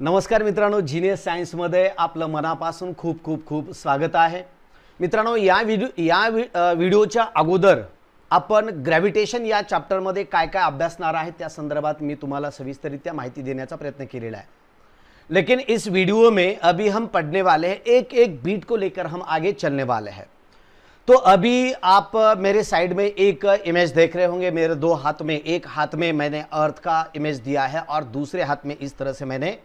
नमस्कार मित्रांनो, जीनियस सायन्समध्ये आपलं मनापासून खूप खूप खूप स्वागत आहे. मित्रांनो, या व्हिडिओच्या अगोदर आपण ग्रॅव्हिटेशन या चॅप्टरमध्ये काय काय अभ्यासणार आहे त्या संदर्भात मी तुम्हाला सविस्तररित्या माहिती देण्याचा प्रयत्न केलेला है. लेकिन इस वीडियो में अभी हम पढ़ने वाले हैं, एक एक बीट को लेकर हम आगे चलने वाले हैं. तो अभी आप मेरे साइड में एक इमेज देख रहे होंगे. मेरे दो हाथ में, एक हाथ में मैंने अर्थ का इमेज दिया है और दूसरे हाथ में इस तरह से मैंने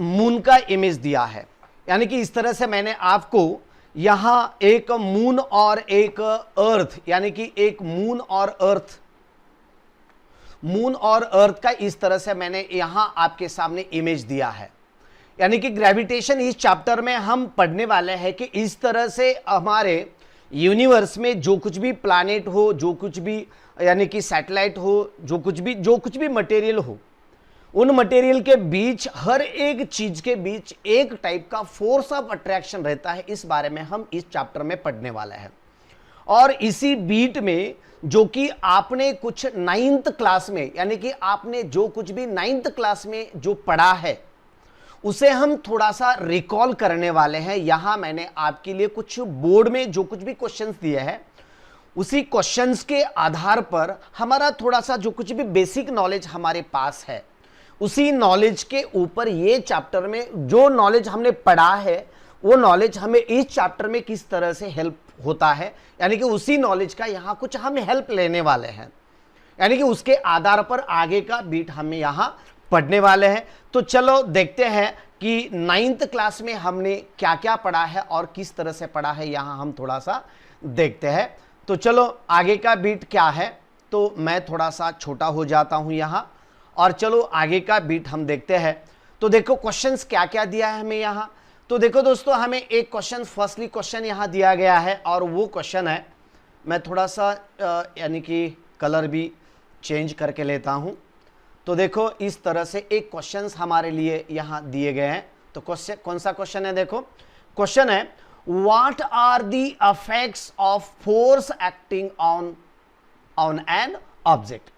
मून का इमेज दिया है. यानी कि इस तरह से मैंने आपको यहां एक मून और एक अर्थ, यानी कि एक मून और अर्थ का इस तरह से मैंने यहां आपके सामने इमेज दिया है. यानी कि ग्रेविटेशन इस चैप्टर में हम पढ़ने वाले हैं कि इस तरह से हमारे यूनिवर्स में जो कुछ भी प्लैनेट हो, जो कुछ भी यानी कि सैटेलाइट हो, जो कुछ भी मटेरियल हो, उन मटेरियल के बीच, हर एक चीज के बीच एक टाइप का फोर्स ऑफ अट्रैक्शन रहता है. इस बारे में हम इस चैप्टर में पढ़ने वाले हैं. और इसी बीट में जो कि आपने कुछ 9th क्लास में, यानी कि आपने जो कुछ भी 9th क्लास में जो पढ़ा है उसे हम थोड़ा सा रिकॉल करने वाले हैं. यहां मैंने आपके लिए कुछ बोर्ड में जो कुछ भी क्वेश्चंस दिए हैं उसी क्वेश्चंस के आधार पर हमारा थोड़ा सा जो कुछ भी बेसिक नॉलेज हमारे पास है, उसी नॉलेज के ऊपर ये चैप्टर में जो नॉलेज हमने पढ़ा है वो नॉलेज हमें इस चैप्टर में किस तरह से हेल्प होता है, यानी कि उसी नॉलेज का यहां कुछ हम हेल्प लेने वाले हैं. यानी कि उसके आधार पर आगे का बीट हम यहां पढ़ने वाले हैं. तो चलो देखते हैं कि 9th क्लास में हमने क्या क्या पढ़ा है और किस तरह से पढ़ा है, यहां हम थोड़ा सा देखते हैं. तो चलो आगे का बीट क्या है, तो मैं थोड़ा सा छोटा हो जाता हूं यहां और चलो आगे का बीट हम देखते हैं. तो देखो क्वेश्चंस क्या क्या दिया है हमें यहां. तो देखो दोस्तों, हमें एक क्वेश्चन, फर्स्टली क्वेश्चन यहां दिया गया है और वो क्वेश्चन है, मैं थोड़ा सा यानी कि कलर भी चेंज करके लेता हूं. तो देखो इस तरह से एक क्वेश्चन हमारे लिए यहां दिए गए हैं. तो क्वेश्चन कौन सा क्वेश्चन है, देखो क्वेश्चन है, what are the effects of force acting on an object.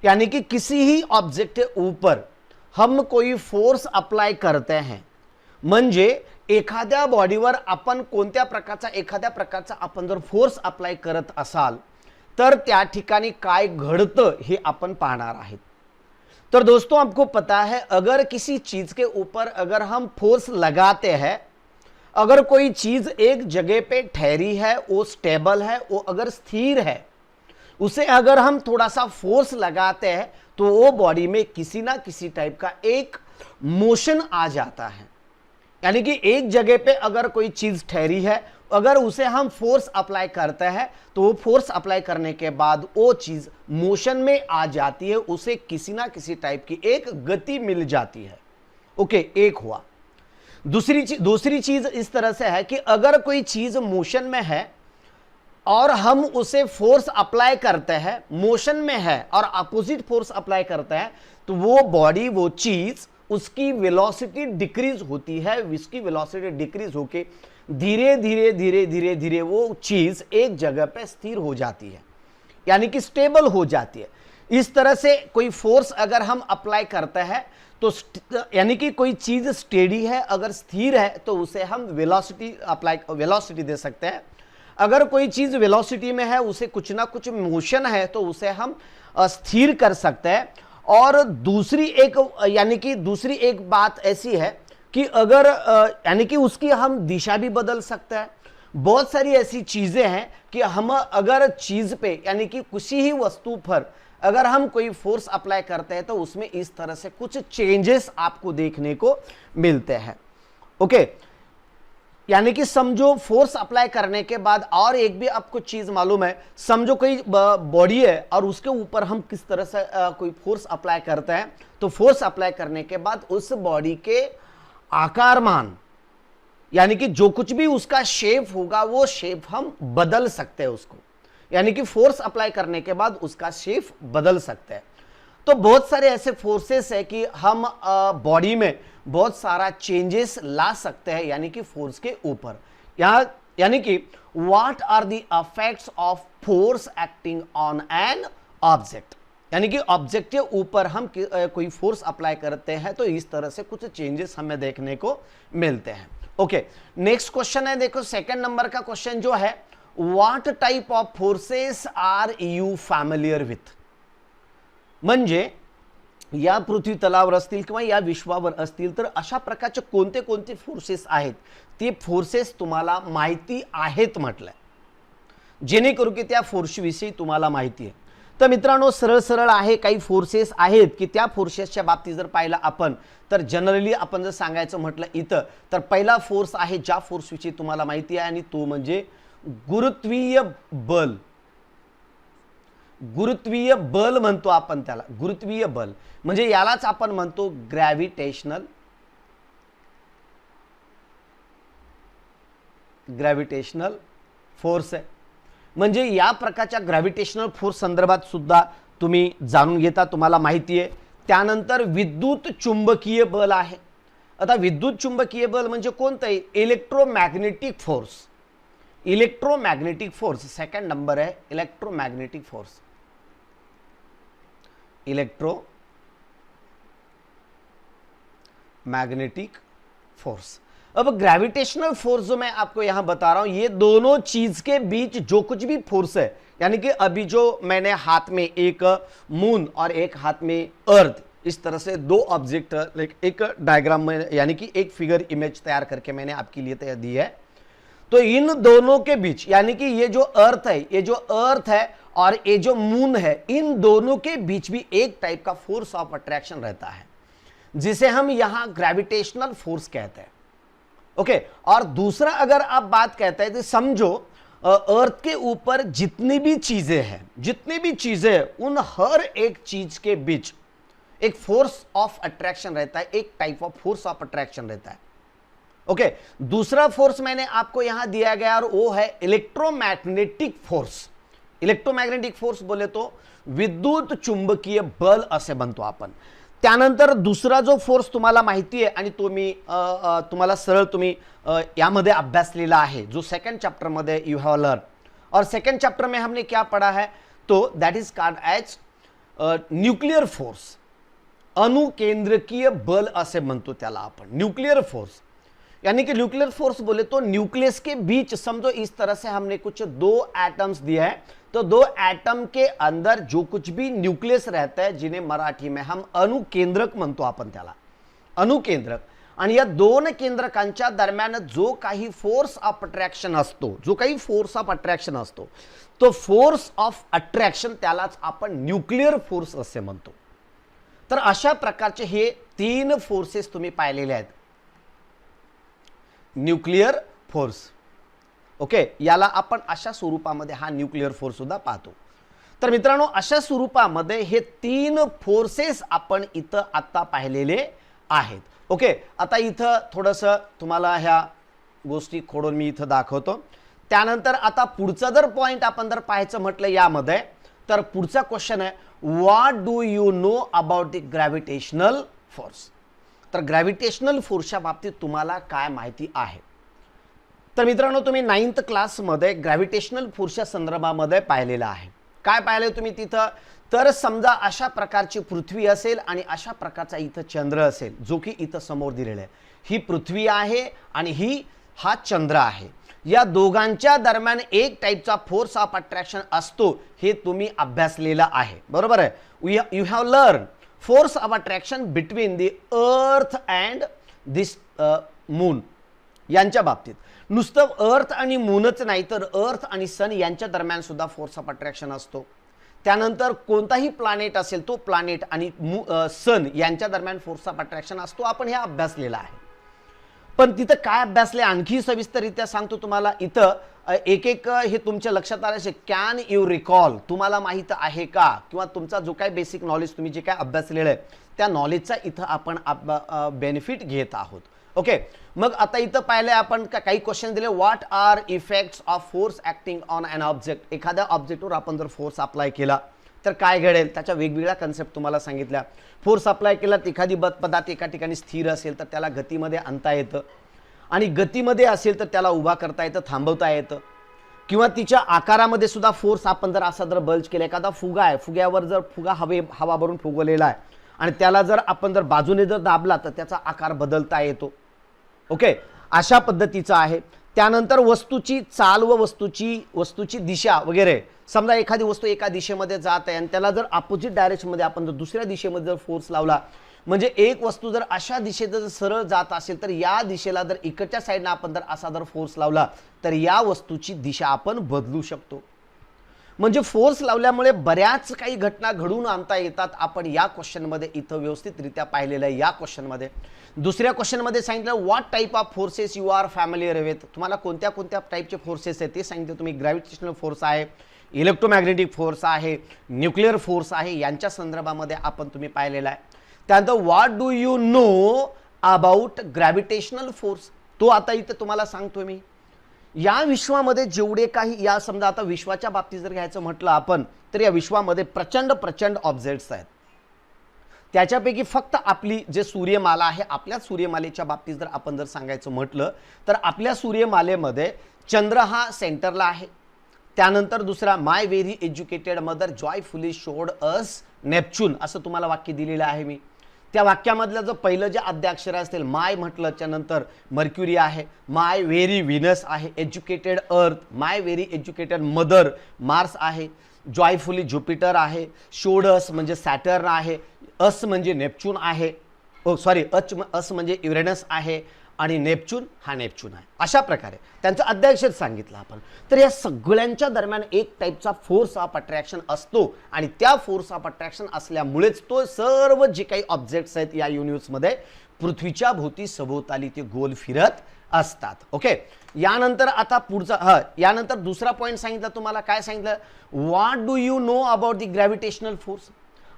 यानी कि किसी ही ऑब्जेक्ट के ऊपर हम कोई फोर्स अप्लाय करते हैं, म्हणजे एखाद्या बॉडीवर आपण कोणत्या प्रकारचा, एखाद्या प्रकारचा आपण जर फोर्स अप्लाय करत असाल तर त्या ठिकाणी काय घडतं हे आपण पाहणार आहोत. तो दोस्तों आपको पता है, अगर किसी चीज के ऊपर अगर हम फोर्स लगाते हैं, अगर कोई चीज एक जगह पे ठहरी है, वो स्टेबल है, वो अगर स्थिर है, उसे अगर हम थोड़ा सा फोर्स लगाते हैं तो वो बॉडी में किसी ना किसी टाइप का एक मोशन आ जाता है. यानी कि एक जगह पे अगर कोई चीज ठहरी है, अगर उसे हम फोर्स अप्लाई करते हैं तो वो फोर्स अप्लाई करने के बाद वो चीज मोशन में आ जाती है, उसे किसी ना किसी टाइप की एक गति मिल जाती है. ओके, एक हुआ. दूसरी चीज इस तरह से है कि अगर कोई चीज मोशन में है और हम उसे फोर्स अप्लाई करते हैं, मोशन में है और अपोजिट फोर्स अप्लाई करते हैं, तो वो बॉडी, वो चीज, उसकी वेलोसिटी डिक्रीज होती है. इसकी वेलोसिटी डिक्रीज होके धीरे धीरे धीरे धीरे धीरे वो चीज एक जगह पे स्थिर हो जाती है, यानी कि स्टेबल हो जाती है. इस तरह से कोई फोर्स अगर हम अप्लाई करते हैं तो यानी कि कोई चीज स्टेडी है, अगर स्थिर है तो उसे हम वेलोसिटी दे सकते हैं. अगर कोई चीज वेलोसिटी में है, उसे कुछ ना कुछ मोशन है, तो उसे हम स्थिर कर सकते हैं. और दूसरी एक बात ऐसी है कि अगर यानी कि उसकी हम दिशा भी बदल सकते हैं. बहुत सारी ऐसी चीजें हैं कि हम अगर चीज पे, यानी कि किसी ही वस्तु पर अगर हम कोई फोर्स अप्लाई करते हैं तो उसमें इस तरह से कुछ चेंजेस आपको देखने को मिलते हैं. ओके, यानी कि समझो फोर्स अप्लाई करने के बाद और एक भी आपको चीज मालूम है, समझो कोई बॉडी है और उसके ऊपर हम किस तरह से कोई फोर्स अप्लाई करते हैं, तो फोर्स अप्लाई करने के बाद उस बॉडी के आकारमान, यानी कि जो कुछ भी उसका शेप होगा वो शेप हम बदल सकते हैं उसको. यानी कि फोर्स अप्लाई करने के बाद उसका शेप बदल सकते हैं. तो बहुत सारे ऐसे फोर्सेस है कि हम बॉडी में बहुत सारा चेंजेस ला सकते हैं, यानी कि फोर्स के ऊपर. यानी कि what are the effects of force acting on an object. यानी कि ऑब्जेक्ट के ऊपर हम कोई फोर्स अप्लाई करते हैं तो इस तरह से कुछ चेंजेस हमें देखने को मिलते हैं। ओके, नेक्स्ट क्वेश्चन है, देखो सेकंड नंबर का क्वेश्चन जो है, what type of forces are you familiar with. म्हणजे या पृथ्वी तलावर असतील किंवा या विश्वावर असतील तर अशा प्रकारचे कोणते कोणते फोर्सेस आहेत ते फोर्सेस तुम्हाला माहिती आहेत म्हटलंय, जेणेकरून की त्या फोर्सविषयी तुम्हाला माहिती आहे। तर मित्रांनो सरळ सरळ आहे, काही फोर्सेस आहेत की त्या फोर्सेसच्या बाबतीत जर पाहिलं आपण तर जनरली आपण जर सांगायचं म्हटलं इथं तर पहिला फोर्स आहे ज्या फोर्सविषयी तुम्हाला माहिती आहे आणि तो म्हणजे गुरुत्वीय बल। गुरुत्वीय बल म्हणतो आपण त्याला, गुरुत्वीय बल म्हणजे यालाच आपण म्हणतो ग्रॅव्हिटेशनल फोर्स आहे। म्हणजे या प्रकारच्या ग्रॅव्हिटेशनल फोर्स संदर्भात सुद्धा तुम्ही जाणून घेता, तुम्हाला माहिती आहे। त्यानंतर विद्युत चुंबकीय बल आहे। आता विद्युत चुंबकीय बल म्हणजे कोणतं आहे, electromagnetic force. Electromagnetic force second number है, इलेक्ट्रोमैग्नेटिक फोर्स। Electromagnetic force. अब ग्रेविटेशनल फोर्स जो मैं आपको यहां बता रहा हूं, ये दोनों चीज के बीच जो कुछ भी फोर्स है, यानी कि अभी जो मैंने हाथ में एक मून और एक हाथ में अर्थ, इस तरह से दो ऑब्जेक्ट एक डायग्राम में यानी कि एक फिगर इमेज तैयार करके मैंने आपके लिए तैयार दी है। तो इन दोनों के बीच यानी कि ये जो अर्थ है, ये जो अर्थ है और ये जो मून है, इन दोनों के बीच भी एक टाइप का फोर्स ऑफ अट्रैक्शन रहता है जिसे हम यहां ग्रेविटेशनल फोर्स कहते हैं। ओके, और दूसरा अगर आप बात कहते हैं तो समझो अर्थ के ऊपर जितनी भी चीजें हैं, उन हर एक चीज के बीच एक फोर्स ऑफ अट्रैक्शन रहता है, एक type of force of attraction रहता है। ओके, दूसरा फोर्स मैंने आपको यहां दिया गया और वो है इलेक्ट्रोमैग्नेटिक फोर्स। इलेक्ट्रोमॅग्नेटिक फोर्स बोले तो विद्युत चुंबकीय बल असे म्हणतो आपण। त्यानंतर दुसरा जो फोर्स तुम्हाला माहिती आहे आणि तो मी तुम्हाला सरळ तुम्ही यामध्ये अभ्यासलेला आहे, जो सेकंड चैप्टर मध्ये यू हैव लर्न। और सेकंड चैप्टर में हमने क्या पढ़ा है, तो that is called as nuclear force. अणुकेंद्रकीय बल असे म्हणतो त्याला आपण, न्यूक्लियर फोर्स। यानी कि न्यूक्लियर फोर्स बोले तो न्यूक्लियस के बीच समझो इस तरह से हमने कुछ दो एटम्स दिया है, तो दो एटम के अंदर जो कुछ भी न्यूक्लियस रहता है, जिन्हें मराठी में हम अणुकेंद्रक म्हणतो आपण त्याला, अणुकेंद्रक। आणि या दोन केंद्रकांच्या दरम्यान जो काही फोर्स ऑफ अट्रॅक्शन असतो, तो फोर्स ऑफ अट्रॅक्शन त्यालाच आपण न्यूक्लियर फोर्स असे म्हणतो। तर अशा प्रकारचे हे तीन फोर्सेस तुम्ही पाहिलेले आहेत। न्यूक्लियर फोर्स, ओके, याला आपण अशा स्वरूपामध्ये हा न्यूक्लियर फोर्स सुद्धा पाहतो। तर मित्रांनो अशा स्वरूपामध्ये हे तीन फोर्सेस आपण इथं आता पाहिलेले आहेत। ओके, आता इथं थोडंसं तुम्हाला ह्या गोष्टी खोडून मी इथं दाखवतो। त्यानंतर आता पुढचा जर पॉइंट आपण जर पाहायचं म्हटलं यामध्ये, तर पुढचा क्वेश्चन आहे, what do you know about the gravitational force. तर ग्रॅव्हिटेशनल फोर्सच्या बाबतीत तुम्हाला काय माहिती आहे। तर मित्रांनो तुम्ही 9th क्लासमध्ये ग्रॅव्हिटेशनल फोर्सच्या संदर्भामध्ये पाहिलेलं आहे। काय पाहिले तुम्ही तिथं, तर समजा अशा प्रकारची पृथ्वी असेल आणि अशा प्रकारचा इथं चंद्र असेल, जो की इथं समोर दिलेला आहे। ही पृथ्वी आहे आणि हा चंद्र आहे। या दोघांच्या दरम्यान एक टाइपचा फोर्स ऑफ अट्रॅक्शन असतो, हे तुम्ही अभ्यासलेलं आहे, बरोबर आहे। You have learn force of attraction between the earth and this moon यांच्या बाबतीत। नुसतं अर्थ आणि मूनच नाही तर अर्थ आणि सन यांच्या दरम्यान सुद्धा फोर्स ऑफ अट्रॅक्शन असतो। त्यानंतर कोणताही प्लॅनेट असेल, तो प्लॅनेट आणि सन यांच्या दरम्यान फोर्स ऑफ अट्रॅक्शन असतो, आपण हे अभ्यासलेलं आहे। पण तिथं काय अभ्यासले आणखी सविस्तररित्या सांगतो तुम्हाला। इथं एक एक हे तुमच्या लक्षात आले, कॅन यू रिकॉल, तुम्हाला माहित आहे का, किंवा तुमचा जो काय बेसिक नॉलेज तुम्ही जे काय अभ्यासलेलं आहे त्या नॉलेजचा इथं आपण बेनिफिट घेत आहोत। ओके, मग आता इथं पाहिले आपण काही क्वेश्चन दिले, what are effects of force acting on an object. एखाद्या ऑब्जेक्टवर आपण जर फोर्स अप्लाय केला तर काय घडेल, त्याच्या वेगवेगळ्या कन्सेप्ट तुम्हाला सांगितल्या। फोर्स अप्लाय केला तर एखादी पदार्थ एका ठिकाणी स्थिर असेल तर त्याला गतीमध्ये आणता येतं, आणि गतीमध्ये असेल तर त्याला उभा करता येतं, थांबवता येतं। किंवा तिच्या आकारामध्ये सुद्धा फोर्स आपण जर असा जर बल्ज केला, एखादा फुगा आहे, फुग्यावर जर फुगा हवा भरून फुगवलेला आहे आणि त्याला जर आपण जर बाजूने जर दाबला तर त्याचा आकार बदलता येतो. ओके, अशा पद्धतीचं आहे. त्यानंतर वस्तूची चाल व वस्तूची दिशा वगैरे. समजा एखादी वस्तू एका दिशेमध्ये जात आहे आणि त्याला जर अपोजिट डायरेक्शनमध्ये आपण जर दुसऱ्या दिशेमध्ये जर फोर्स लावला, म्हणजे एक वस्तू जर अशा दिशेत जर सरळ जात असेल तर या दिशेला जर इकडच्या साईडने आपण जर असा जर फोर्स लावला तर या वस्तूची दिशा आपण बदलू शकतो. म्हणजे फोर्स लावल्यामुळे बऱ्याच काही घटना घडून आणता येतात. आपण या क्वेश्चनमध्ये इथं व्यवस्थितरित्या पाहिलेलं आहे. या क्वेश्चनमध्ये दुसऱ्या क्वेश्चनमध्ये सांगितलं what type of forces you are familiar with. तुम्हाला कोणत्या कोणत्या टाईपचे फोर्सेस आहेत ते सांगितलं. तुम्ही ग्रॅव्हिटेशनल फोर्स आहे, इलेक्ट्रोमॅग्नेटिक फोर्स आहे, न्यूक्लिअर फोर्स आहे, यांच्या संदर्भामध्ये आपण तुम्ही पाहिलेला आहे. त्यानंतर what do you know about gravitational force. तो आता इथं तुम्हाला सांगतोय मी. या विश्वामध्ये जेवढे काही, या समजा आता विश्वाच्या बाबतीत जर घ्यायचं म्हटलं आपण तर या विश्वामध्ये प्रचंड ऑब्जेक्ट्स आहेत. त्याच्यापैकी फक्त आपली जे सूर्यमाला आहे, आपल्या सूर्यमालेच्या बाबतीत जर आपण जर सांगायचं म्हटलं तर आपल्या सूर्यमालेमध्ये चंद्र हा सेंटरला आहे. त्यानंतर दुसरा my very educated mother joyfully showed us Neptune असं तुम्हाला वाक्य दिलेलं आहे मी. त्या वाक्यामधलं जो पहिलं जे आद्याक्षर असतील, माय म्हटलं त्यानंतर मर्क्युरी आहे, माय व्हेरी व्हीनस आहे, educated earth, my very educated mother Mars आहे, जॉयफुली ज्युपिटर आहे, शोडस म्हणजे सॅटर्न आहे, अस म्हणजे नेपच्यून आहे, अस म्हणजे युरेनस आहे आणि नेपच्यून हा नेपच्यून आहे. अशा प्रकारे त्यांचं अद्याक्षर सांगितलं आपण. तर या सगळ्यांच्या दरम्यान एक टाईपचा फोर्स ऑफ अट्रॅक्शन असतो आणि त्या फोर्स ऑफ अट्रॅक्शन असल्यामुळेच तो सर्व जे काही ऑब्जेक्ट्स आहेत या युनिव्हर्समध्ये पृथ्वीच्या भोवती सभोवताली ते गोल फिरत असतात. ओके, यानंतर आता पुढचा यानंतर दुसरा पॉईंट सांगितला तुम्हाला. काय सांगितलं, what do you know about the gravitational force.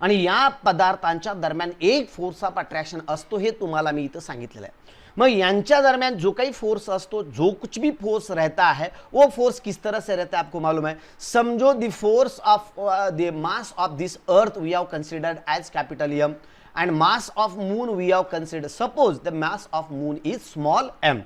आणि या पदार्थांच्या दरम्यान एक फोर्स ऑफ अट्रॅक्शन असतो हे तुम्हाला मी इथं सांगितलेलं आहे. मग यांच्या दरम्यान जो काही फोर्स असतो, जो कुछ भी फोर्स रहता है वो फोर्स किस तरह से रहता है आपको मालूम है. समझो the force of the mass of this earth we have considered as capital M and mass of moon we have considered, suppose the mass of moon is small M.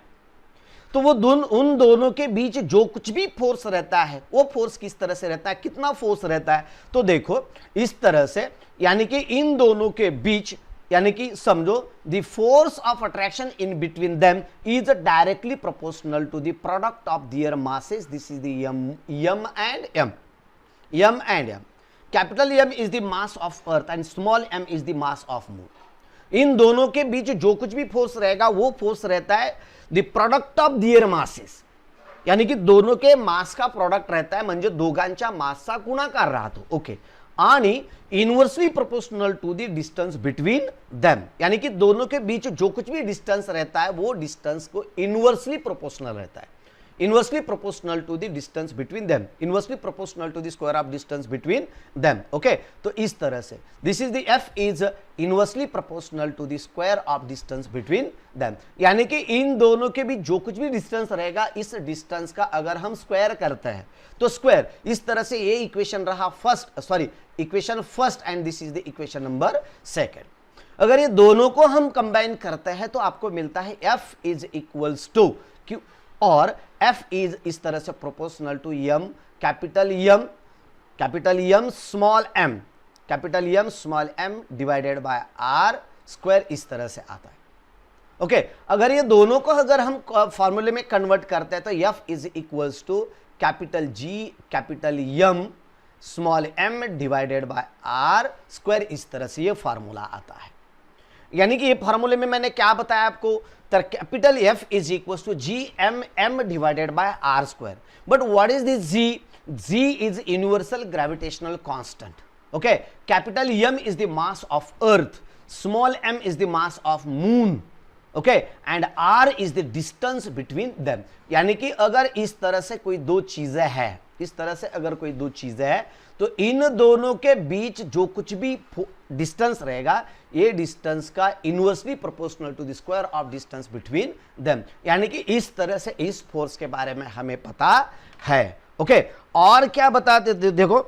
तो वो उन दोनों के बीच जो कुछ भी फोर्स रहता है वो फोर्स किस तरह से रहता है, कितना फोर्स रहता है. तो देखो इस तरह से, यानी कि इन दोनों के बीच, यानी कि समझो the force of attraction in between them is directly proportional to the product of their masses. This is the M and M. Capital M is the mass of earth and small M is the mass of moon. इन दोनों के बीच जो कुछ भी force रहेगा वो force रहता है the product of their masses, यानी कि दोनों के मास का प्रोडक्ट रहता है, म्हणजे दोघांच्या मासचा गुणाकार राहतो. ओके, आणि inversely proportional to the distance between them, यानी कि दोनों के बीच जो कुछ भी डिस्टेंस रहता है वो डिस्टेंस को इनवर्सली प्रोपोर्शनल रहता है. Inversely proportional to the distance between them, inversely proportional to the square of distance between them. Okay, तो इस तरह से this is the F is inversely proportional to the square of distance between them, यानी कि इन दोनों के बीच जो कुछ भी डिस्टेंस रहेगा इस डिस्टेंस का अगर हम स्क्वायर करते हैं तो स्क्वायर, इस तरह से ये इक्वेशन रहा equation first and this is the equation number second. अगर ये दोनों को हम कंबाइन करते हैं तो आपको मिलता है F is equals to Q, और एफ इज इस तरह से proportional to M capital M small M divided by R square, इस तरह से आता है. ओके, अगर ये दोनों को अगर हम फॉर्मूले में कन्वर्ट करते हैं तो F is equals to capital G capital M small M divided by R square, इस तरह से ये फार्मूला आता है. यानी कि ये फार्मूले में मैंने क्या बताया आपको, capital F is equal to G M M divided by R square. But what is this G? G is universal gravitational constant. Okay, capital M is the mass of earth, small M is the mass of moon. Okay, and R is the distance between them. यानी कि अगर इस तरह से कोई दो चीजें हैं, इस तरह से अगर कोई दो चीजें हैं तो इन दोनों के बीच जो कुछ भी डिस्टेंस रहेगा ये डिस्टेंस का inversely proportional to the square of distance between them. यानी कि इस तरह से इस फोर्स के बारे में हमें पता है. ओके, और क्या बताते देखो.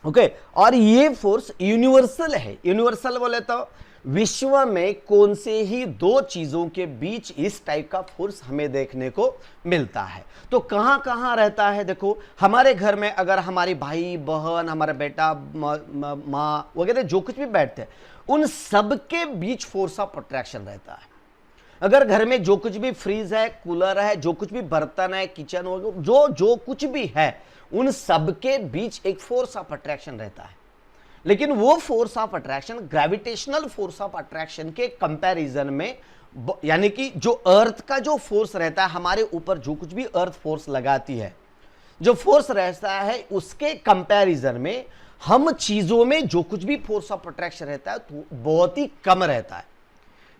ओके, और ये फोर्स यूनिवर्सल है. यूनिवर्सल बोले तो विश्व में कौन से ही दो चीजों के बीच इस टाइप का फोर्स हमें देखने को मिलता है। तो कहां कहां रहता है, देखो हमारे घर में अगर हमारे भाई बहन, हमारा बेटा, माँ वगैरह जो कुछ भी बैठते हैं, उन सब के बीच फोर्स ऑफ अट्रैक्शन रहता है। अगर घर में जो कुछ भी फ्रीज है, कूलर है, जो कुछ भी बर्तन है, किचन हो, जो कुछ भी है, उन सब के बीच एक फोर्स ऑफ अट्रैक्शन रहता है। लेकिन वो force of attraction gravitational force of attraction के कंपैरिजन में, यानी कि जो अर्थ का जो फोर्स रहता है हमारे ऊपर, जो कुछ भी अर्थ फोर्स लगाती है, जो फोर्स रहता है उसके कंपैरिजन में हम चीजों में जो कुछ भी फोर्स ऑफ अट्रैक्शन रहता है तो बहुत ही कम रहता है।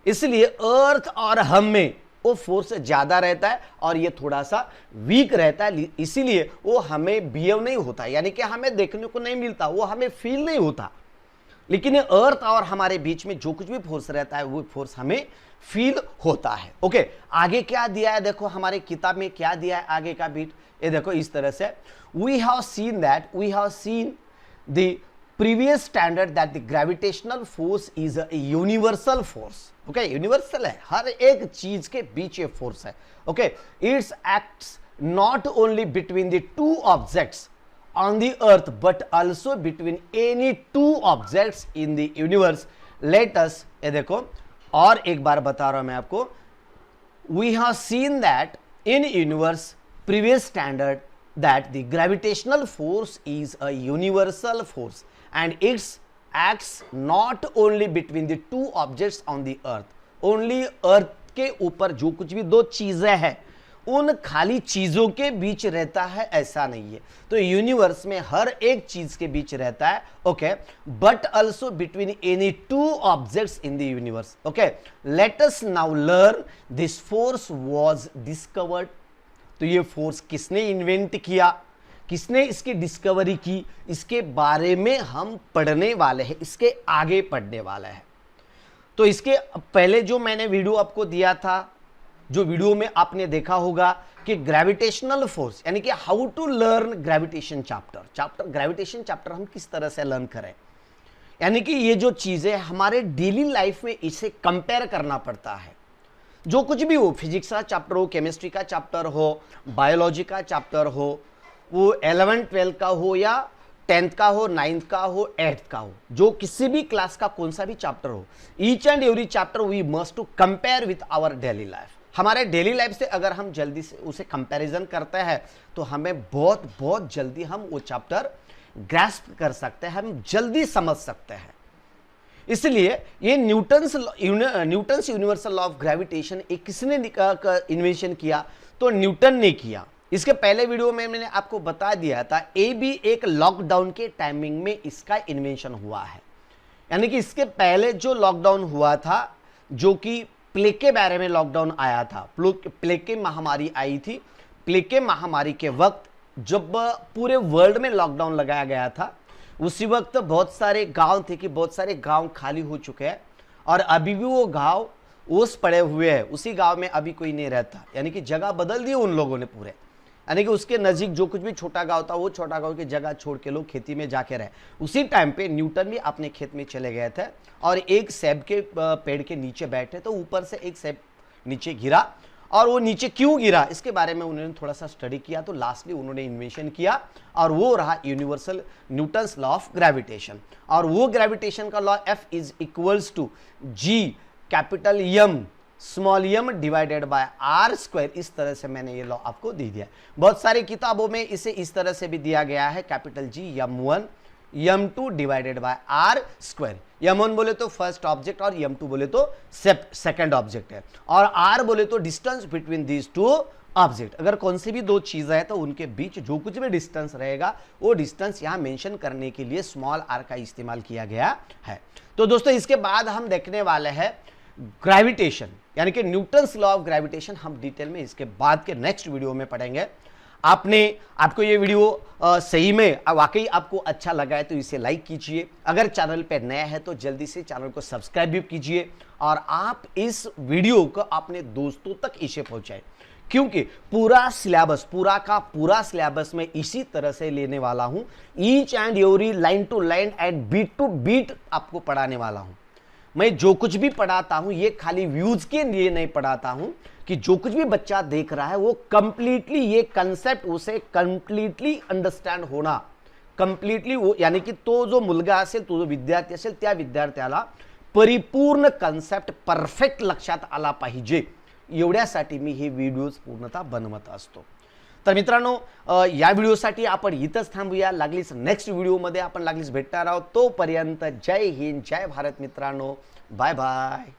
इसलिए अर्थ और हम में वो फोर्स ज्यादा रहता है और ये थोड़ा सा वीक रहता है, इसीलिए वो हमें बिहेव नहीं होता, यानी कि हमें देखने को नहीं मिलता, वो हमें फील नहीं होता। लेकिन ये अर्थ और हमारे बीच में जो कुछ भी फोर्स रहता है वो फोर्स हमें फील होता है। ओके, आगे क्या दिया है, देखो हमारे किताब में क्या दिया है आगे का बीट, ये देखो इस तरह से, we have seen the previous standard that the gravitational force is a universal force. Okay, universal है, हर एक चीज के बीच ये फोर्स है। Okay, it's acts not only between the two objects on the earth but also between any two objects in the universe. Let us, ये देखो और एक बार बता रहा हूं मैं आपको, we have seen that in universe previous standard that the gravitational force is a universal force and it acts not only between the two objects on the earth, only earth के ऊपर जो कुछ भी दो चीजें हैं उन खाली चीजों के बीच रहता है, ऐसा नहीं है। तो यूनिवर्स में हर एक चीज के बीच रहता है, okay, but also between any two objects in the universe. Okay, let us now learn this force was discovered. तो ये फोर्स किसने इन्वेंट किया, किसने इसकी डिस्कवरी की, इसके बारे में हम पढ़ने वाले हैं, इसके आगे पढ़ने वाले हैं। तो इसके पहले जो मैंने वीडियो आपको दिया था, जो वीडियो में आपने देखा होगा कि ग्रेविटेशनल फोर्स, यानी कि how to learn gravitation chapter gravitation chapter हम किस तरह से लर्न करें, यानी कि ये जो चीजें हमारे डेली लाइफ में इसे कंपेयर करना पड़ता है। जो कुछ भी हो, फिजिक्स का चैप्टर हो, केमिस्ट्री का चैप्टर हो, बायोलॉजी का चैप्टर हो, वो 11th 12th का हो या 10th का हो, 9th का हो, 8th का हो, जो किसी भी क्लास का कौन सा भी चैप्टर हो, each and every chapter we must to compare with our daily life. हमारे डेली लाइफ से अगर हम जल्दी से उसे कंपैरिजन करते हैं तो हमें बहुत जल्दी हम वो चैप्टर ग्रास्प कर सकते हैं, हम जल्दी समझ सकते हैं। इसलिए ये Newton's universal law of gravitation एक किसने इन्वेंशन किया, तो न्यूटन ने किया। इसके पहले वीडियो में मैंने आपको बता दिया था, ये भी एक लॉकडाउन के टाइमिंग में इसका इन्वेंशन हुआ है, यानी कि इसके पहले जो लॉकडाउन हुआ था, जो कि प्लेग के बारे में लॉकडाउन आया था, प्लेग की महामारी आई थी। प्लेग के महामारी के वक्त जब पूरे वर्ल्ड में लॉकडाउन लगाया गया था, उसी वक्त बहुत सारे गांव थे कि बहुत सारे गांव खाली हो चुके हैं और अभी भी वो गांव ओस पड़े हुए हैं, उसी गांव में अभी कोई नहीं रहता, यानी कि जगह बदल दी उन लोगों ने पूरे, यानी कि उसके नजीक जो कुछ भी छोटा गांव था वो छोटा गांव की जगह छोड़ के लोग खेती में जाके रहे। उसी टाइम पे न्यूटन भी अपने खेत में चले गए थे और एक सेब के पेड़ के नीचे बैठे, तो ऊपर से एक सेब नीचे गिरा और वो नीचे क्यों गिरा इसके बारे में उन्होंने थोड़ा सा स्टडी किया, तो लास्टली उन्होंने इन्वेंशन किया और वो रहा universal Newton's law of gravitation. और वो ग्रेविटेशन का law F is equals to G capital M small m divided by R square. इस तरह से मैंने ये लॉ आपको दे दिया। बहुत सारी किताबों में इसे इस तरह से भी दिया गया है, capital G M1 M2 divided by R square. M1 बोले तो फर्स्ट ऑब्जेक्ट और M2 बोले तो सेकंड ऑब्जेक्ट है, और R बोले तो distance between these two object. अगर कौन सी भी दो चीजें हैं तो उनके बीच जो कुछ भी डिस्टेंस रहेगा वो डिस्टेंस यहां मेंशन करने के लिए स्मॉल r का इस्तेमाल किया गया है। तो दोस्तों इसके बाद हम देखने वाले हैं ग्रेविटेशन, यानी कि न्यूटन्स लॉ ऑफ ग्रेविटेशन हम डिटेल में इसके बाद के नेक्स्ट वीडियो में पढ़ेंगे। आपको ये वीडियो सही में वाकई आपको अच्छा लगा है तो इसे लाइक कीजिए, अगर चैनल पे नया है तो जल्दी से चैनल को सब्सक्राइब भी कीजिए और आप इस वीडियो को अपने दोस्तों तक इसे पहुंचाएं, क्योंकि पूरा सिलेबस में इसी तरह से लेने वाला हूं, each and every line to line and beat to beat आपको पढ़ाने वाला हूं। मैं जो कुछ भी पढ़ाता हूं ये खाली व्यूज के लिए नहीं पढ़ाता हूं, कि जो कुछ भी बच्चा देख रहा है वो कंप्लीटली ये कंसेप्ट उसे कंप्लीटली अंडरस्टँड होना, कंप्लीटली वो यानी की तो जो मुलगा असेल, तो जो विद्यार्थी असेल, त्या विद्यार्थ्याला परिपूर्ण कन्सेप्ट परफेक्ट लक्षात आला पाहिजे, एवढ्यासाठी मी हे व्हिडिओज पूर्णतः बनवत असतो। तर मित्रांनो, या व्हिडिओसाठी आपण इथंच थांबूया, लागलीच नेक्स्ट व्हिडिओमध्ये आपण लागलीच भेटणार आहोत। तोपर्यंत जय हिंद, जय भारत मित्रांनो, बाय बाय।